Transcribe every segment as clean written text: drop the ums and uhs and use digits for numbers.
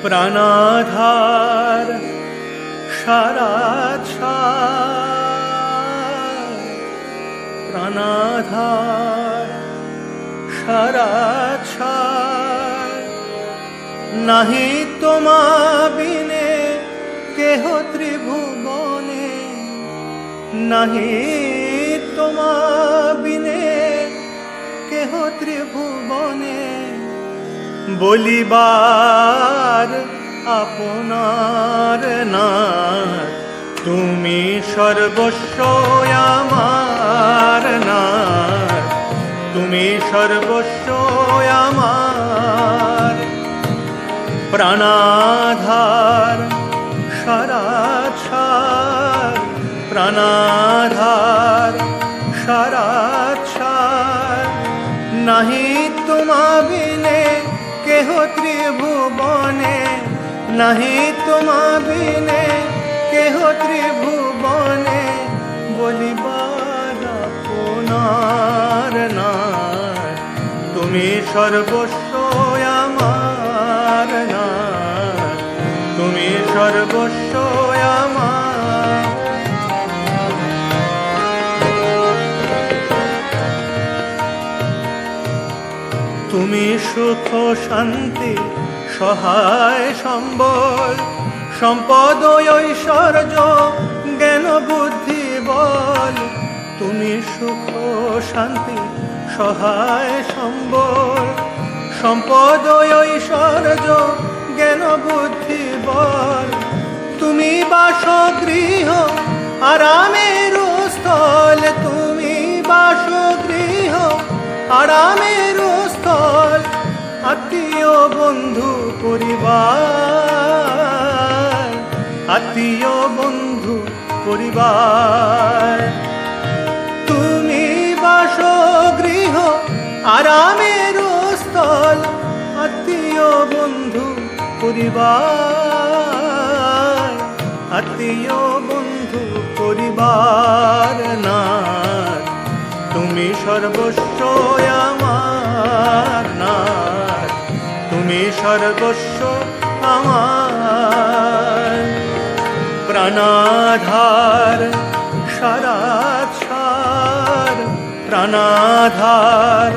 প্রাণাধার সারাৎ প্রাণাধার সারাৎ নাহি তোমা বিনে কেহ ত্রিভুবনে, নাহি তোমা বিনে কেহ ত্রিভুবনে। বলিবার আপনার নাথ, তুমি সর্বস্ব আমার নাথ, তুমি সর্বস্ব আমার। প্রাণাধার সারাৎ প্রাণাধার সারাৎ নাহি তোমা বিনে কেহ ত্রিভুবনে, নাহি তোমা বিনে কেহ ত্রিভুবনে। বলিবার আপনার নাথ, তুমি সর্বস্ব আমার নাথ, তুমি সর্বস্ব আমার। তুমি সুখ শান্তি সহায় সম্বল, সম্পদ ঐশ্বর্য জ্ঞান বুদ্ধি বল। তুমি সুখ শান্তি সহায় সম্বল, সম্পদ ঐশ্বর্য জ্ঞান বুদ্ধি বল। তুমি বাসগৃহ আরামের স্থল, তুমি বাসগৃহ আরামের স্থল। আত্মীয় বন্ধু পরিবার, আত্মীয় বন্ধু পরিবার। তুমি বাসগৃহ আরামের স্থল, আত্মীয় বন্ধু পরিবার, আত্মীয় বন্ধু পরিবার নাথ, তুমি সর্বস্ব আমার নাথ, তুমি সর্বস্ব আমার। প্রাণাধার সারাৎ প্রাণাধার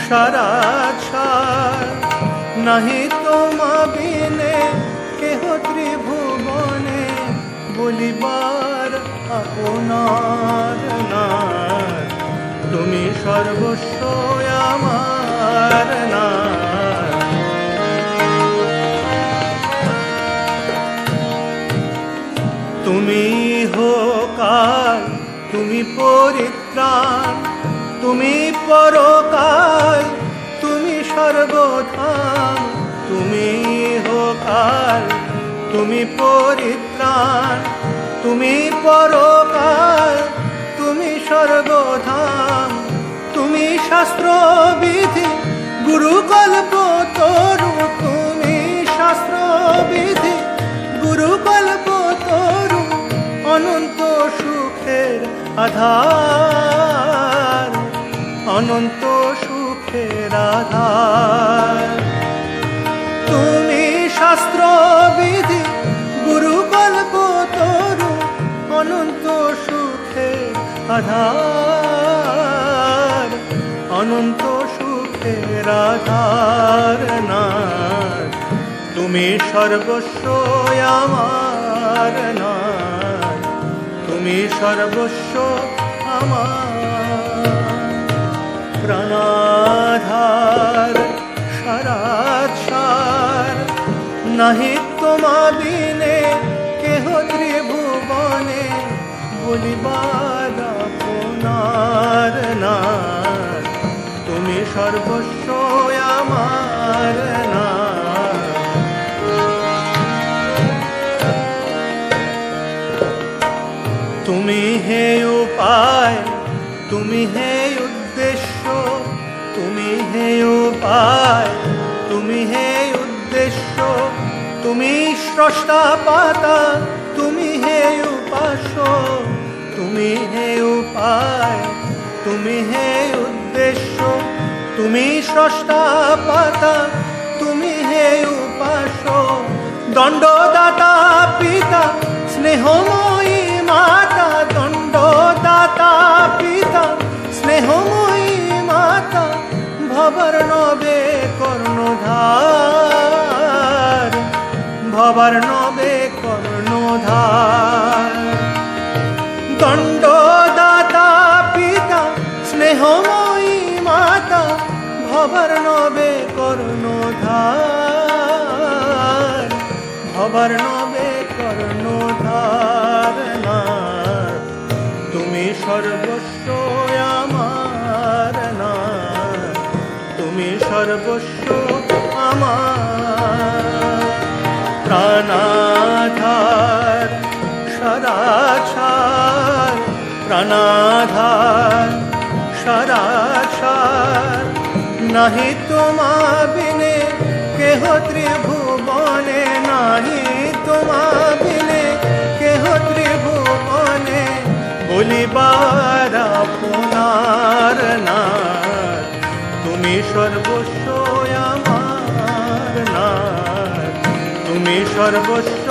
সারাৎ নাহি তোমা বিনে কেহ ত্রিভুবনে। বলিবার আপনার নাথ, তুমি সর্বস্ব আমার নাথ। তুমি হোকাল, তুমি পরিত্রাণ, তুমি পরকাল, তুমি সর্বধাম। তুমি হোকাল, তুমি পরিত্রাণ, তুমি পরকাল, তুমি সর্বধাম। তুমি শাস্ত্র বিধি গুরুকল্প তরু, তুমি শাস্ত্র বিধি গুরুকল্প তরু। অনন্ত সুখের আধার, অনন্ত সুখের আধার। তুমি শাস্ত্র বিধি গুরুকল্প তরু, অনন্ত সুখের আধার, অনন্ত সুখের আধার নাথ, তুমি সর্বস্ব আমার নাথ, তুমি সর্বস্ব আমার। প্রাণাধার সারাৎ নাহি তোমা বিনে কেহ ত্রিভুবনে। বলিবার আপনার নাথ, তুমি সর্বস্ব আমার নাথ। তুমি হে উপায়, তুমি হে উদ্দেশ্য, তুমি হে উপায়, তুমি হে উদ্দেশ্য। তুমি স্রষ্টা পাতা, তুমি হে উপাস্য, তুমি হে উপায়, তুমি হে উদ্দেশ্য। তুমি স্রষ্টা পাতা, তুমি হে উপাস্য। দণ্ডদাতা পিতা স্নেহময়ী মাতা, দণ্ডদাতা পিতা স্নেহময়ী মাতা, ভবার্ণবে কর্ণধার, ভবার্ণবে কর্ণধার। দণ্ডদাতা পিতা স্নেহময়ী মাতা, ভবার্ণবে কর্ণধার, ভবার্ণবে কর্ণধার। নাথ তুমি সর্বস্ব আমার, নাথ তুমি সর্বস্ব আমার। প্রাণাধার সদাচার, প্রাণাধার সদাচার, নাহি তোমা বিনে কেহ ত্রিভুবনে, নাহি তোমা বিনে কেহ ত্রিভুবনে, বলিবার আপনার। নাথ তুমি সর্বস্ব আমার, নাথ তুমি সর্বস্ব